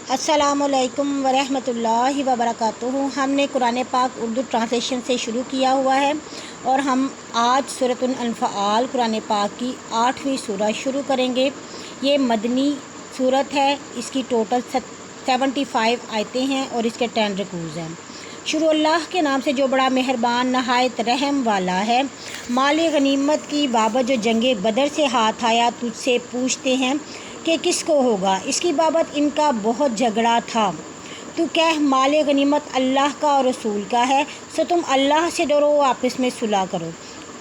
अस्सलाम वालेकुम वरहमतुल्लाहि वबरकातुहू। हमने कुरान पाक उर्दू ट्रांसलेशन से शुरू किया हुआ है और हम आज सूरतुल अनफ़ाल कुरान पाक की 8वीं सूरह शुरू करेंगे। ये मदनी सूरत है। इसकी टोटल 75 आयतें हैं और इसके 10 रकूज़ हैं। शुरू अल्लाह के नाम से जो बड़ा मेहरबान नहायत रहम वाला है। माल गनीमत की बाबत जो जंगे बदर से हाथ आया तुझसे पूछते हैं कि किसको होगा, इसकी बाबत इनका बहुत झगड़ा था। तू कह माल गनीमत अल्लाह का और रसूल का है, सो तुम अल्लाह से डरो, आपस में सुलह करो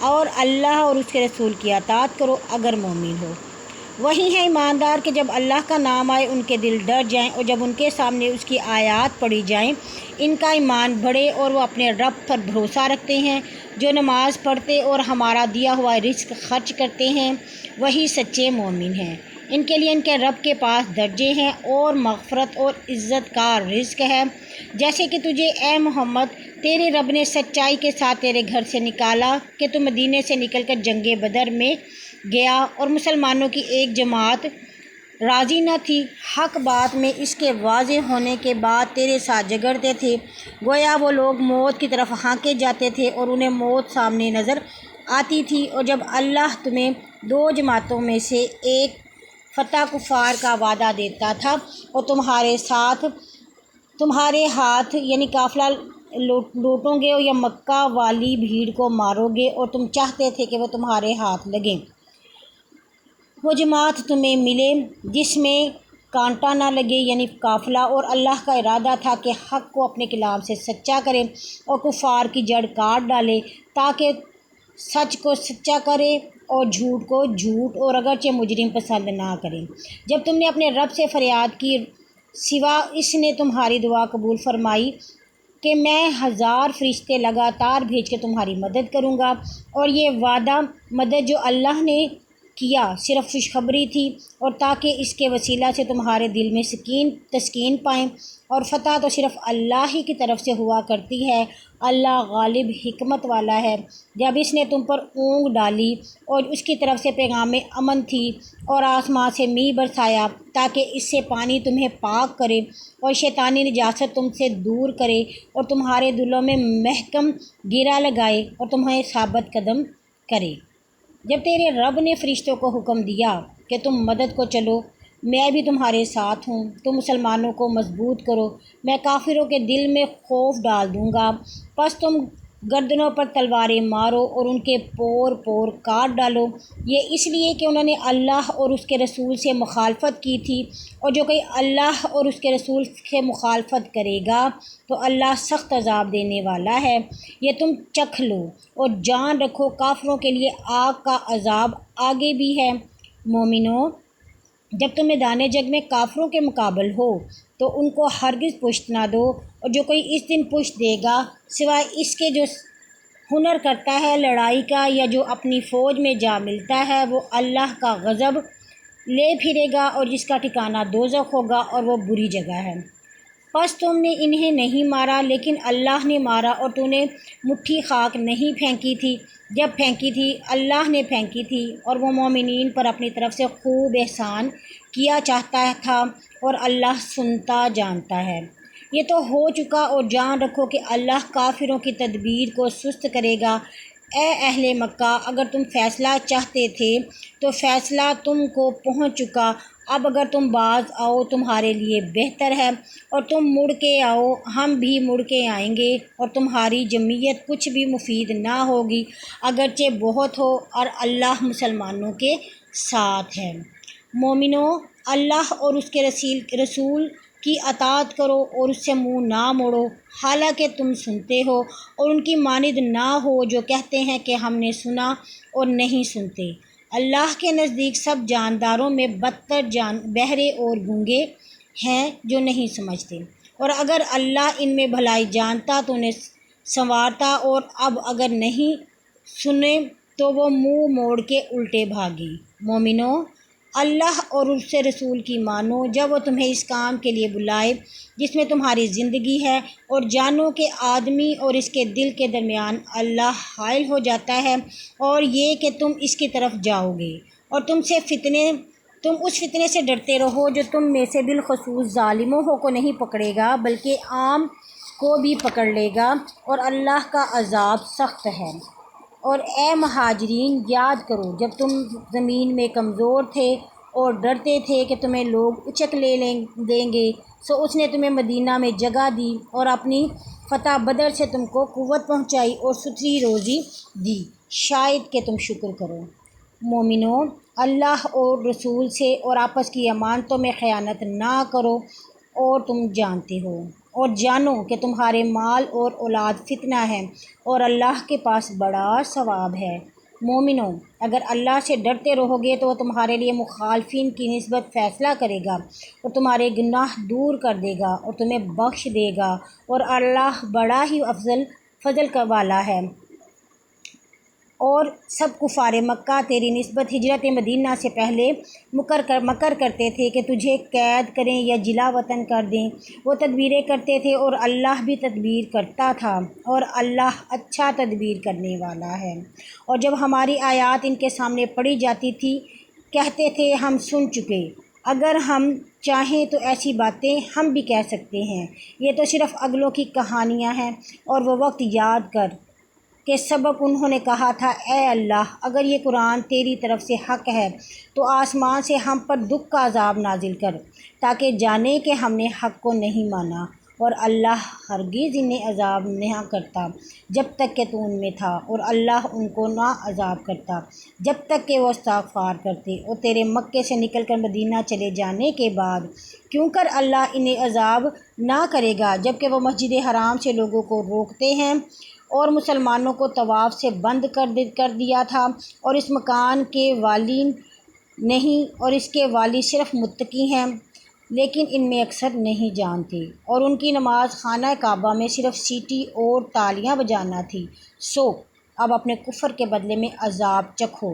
और अल्लाह और उसके रसूल की अताअत करो अगर मोमिन हो। वही है ईमानदार कि जब अल्लाह का नाम आए उनके दिल डर जाएं और जब उनके सामने उसकी आयात पढ़ी जाएं इनका ईमान बढ़े और वो अपने रब पर भरोसा रखते हैं। जो नमाज़ पढ़ते और हमारा दिया हुआ रिस्क खर्च करते हैं वही सच्चे मोमिन हैं। इनके लिए इनके रब के पास दर्जे हैं और मग़फ़रत और इज़्ज़त का रिज़्क़ है। जैसे कि तुझे ए मोहम्मद तेरे रब ने सच्चाई के साथ तेरे घर से निकाला कि तू मदीने से निकलकर जंगे बदर में गया और मुसलमानों की एक जमात राज़ी न थी हक़ बात में इसके वाज़े होने के बाद तेरे साथ झगड़ते थे। गोया वो लोग मौत की तरफ हाँके जाते थे और उन्हें मौत सामने नज़र आती थी। और जब अल्लाह तुम्हें दो जमातों में से एक फ़तह कुफ़ार का वादा देता था और तुम्हारे हाथ यानी काफ़िला लूटोगे या मक्का वाली भीड़ को मारोगे और तुम चाहते थे कि वो तुम्हारे हाथ लगें, वो जमात तुम्हें मिले जिसमें कांटा ना लगे यानी काफ़िला, और अल्लाह का इरादा था कि हक़ को अपने कलाम से सच्चा करे और कुफ़ार की जड़ काट डाले ताकि सच को सच्चा करे और झूठ को झूठ, और अगरचे मुजरिम पसंद ना करें। जब तुमने अपने रब से फरियाद की सिवा इसने तुम्हारी दुआ कबूल फरमाई कि मैं 1000 फरिश्ते लगातार भेज के तुम्हारी मदद करूँगा। और ये वादा मदद जो अल्लाह ने किया सिर्फ़ खुशखबरी थी और ताकि इसके वसीला से तुम्हारे दिल में तस्कीन पाएँ। और फ़तह तो सिर्फ़ अल्लाह ही की तरफ से हुआ करती है। अल्लाह गालिब हिकमत वाला है। जब इसने तुम पर ऊँग डाली और उसकी तरफ से पैगाम अमन थी और आसमां से मींह बरसाया ताकि इससे पानी तुम्हें पाक करे और शैतानी निजासत तुमसे दूर करे और तुम्हारे दिलों में महकम गिरा लगाए और तुम्हें साबित कदम करे। जब तेरे रब ने फरिश्तों को हुक्म दिया कि तुम मदद को चलो, मैं भी तुम्हारे साथ हूँ, तुम मुसलमानों को मजबूत करो, मैं काफिरों के दिल में खौफ डाल दूँगा। बस तुम गर्दनों पर तलवारें मारो और उनके पोर पोर काट डालो। ये इसलिए कि उन्होंने अल्लाह और उसके रसूल से मुखालफत की थी, और जो कोई अल्लाह और उसके रसूल से मुखालफत करेगा तो अल्लाह सख्त अजाब देने वाला है। ये तुम चख लो और जान रखो काफिरों के लिए आग का अजाब आगे भी है। मोमिनो, जब तुम मैदान जंग में काफिरों के मुकाबल हो तो उनको हरगिज़ पुश्त ना दो, और जो कोई इस दिन पुश्त देगा सिवाय इसके जो हुनर करता है लड़ाई का या जो अपनी फ़ौज में जा मिलता है, वो अल्लाह का गज़ब ले फिरेगा और जिसका ठिकाना दोज़ख होगा और वो बुरी जगह है। बस तुमने इन्हें नहीं मारा लेकिन अल्लाह ने मारा, और तूने मुट्ठी खाक नहीं फेंकी थी, जब फेंकी थी अल्लाह ने फेंकी थी, और वो मोमिनीन पर अपनी तरफ से खूब एहसान किया चाहता था और अल्लाह सुनता जानता है। ये तो हो चुका और जान रखो कि अल्लाह काफिरों की तदबीर को सुस्त करेगा। ए अहले मक्का, अगर तुम फ़ैसला चाहते थे तो फ़ैसला तुमको पहुँच चुका। अब अगर तुम बाज आओ तुम्हारे लिए बेहतर है, और तुम मुड़ के आओ हम भी मुड़ के आएंगे, और तुम्हारी जमीयत कुछ भी मुफीद ना होगी अगरचे बहुत हो, और अल्लाह मुसलमानों के साथ है। मोमिनो, अल्लाह और उसके रसूल की अताअत करो और उससे मुँह ना मोड़ो, हालांकि तुम सुनते हो, और उनकी मानिद ना हो जो कहते हैं कि हमने सुना और नहीं सुनते। अल्लाह के नज़दीक सब जानदारों में बदतर बहरे और गूंगे हैं जो नहीं समझते, और अगर अल्लाह इनमें भलाई जानता तो उन्हें संवारता, और अब अगर नहीं सुने तो वो मुंह मोड़ के उल्टे भागे। मोमिनो, अल्लाह और उसके रसूल की मानो जब वो तुम्हें इस काम के लिए बुलाए जिसमें तुम्हारी ज़िंदगी है, और जानो कि आदमी और इसके दिल के दरमियान अल्लाह हाइल हो जाता है, और ये कि तुम इसकी तरफ जाओगे और तुमसे फितने تم اس فتنے سے ڈرتے رہو جو تم میں سے بالخصوص ظالموں کو نہیں پکڑے گا بلکہ عام کو بھی پکڑ لے گا، اور اللہ کا عذاب سخت ہے۔ اور اے مہاجرین، یاد کرو جب تم زمین میں کمزور تھے اور ڈرتے تھے کہ تمہیں لوگ اچک دیں گے، سو اس نے تمہیں مدینہ میں جگہ دی اور اپنی فتح بدر سے تم کو قوت پہنچائی اور ستھری روزی دی، شاید کہ تم شکر کرو۔ مومنو، اللہ اور رسول سے اور آپس کی امانتوں میں خیانت نہ کرو، اور تم جانتے ہو اور جانو کہ تمہارے مال اور اولاد فتنہ ہے اور اللہ کے پاس بڑا ثواب ہے۔ مومنو، اگر اللہ سے ڈرتے رہو گے تو وہ تمہارے لیے مخالفین کی نسبت فیصلہ کرے گا اور تمہارے گناہ دور کر دے گا اور تمہیں بخش دے گا، اور اللہ بڑا ہی فضل کا والا ہے۔ اور سب کفار مکہ تیری نسبت ہجرت مدینہ سے پہلے مکر کرتے تھے کہ تجھے قید کریں یا جلا وطن کر دیں، وہ تدبیریں کرتے تھے اور اللہ بھی تدبیر کرتا تھا، اور اللہ اچھا تدبیر کرنے والا ہے۔ اور جب ہماری آیات ان کے سامنے پڑھی جاتی تھی کہتے تھے ہم سن چکے، اگر ہم چاہیں تو ایسی باتیں ہم بھی کہہ سکتے ہیں، یہ تو صرف اگلوں کی کہانیاں ہیں۔ اور وہ وقت یاد کر کہ سبق انہوں نے کہا تھا، اے اللہ، اگر یہ قرآن تیری طرف سے حق ہے تو آسمان سے ہم پر دکھ کا عذاب نازل کر تاکہ جانیں کہ ہم نے حق کو نہیں مانا، اور اللہ ہرگز انہیں عذاب نہ کرتا جب تک کہ تو ان میں تھا، اور اللہ ان کو نہ عذاب کرتا جب تک کہ وہ استغفار کرتے۔ اور تیرے مکے سے نکل کر مدینہ چلے جانے کے بعد کیوں کر اللہ انہیں عذاب نہ کرے گا جبکہ وہ مسجد حرام سے لوگوں کو روکتے ہیں اور مسلمانوں کو طواف سے بند کر دیا تھا، اور اس مکان کے والی نہیں، اور اس کے والی صرف متقی ہیں لیکن ان میں اکثر نہیں جانتے، اور ان کی نماز خانہ کعبہ میں صرف سیٹی اور تالیاں بجانا تھی۔ سو اب اپنے کفر کے بدلے میں عذاب چکھو۔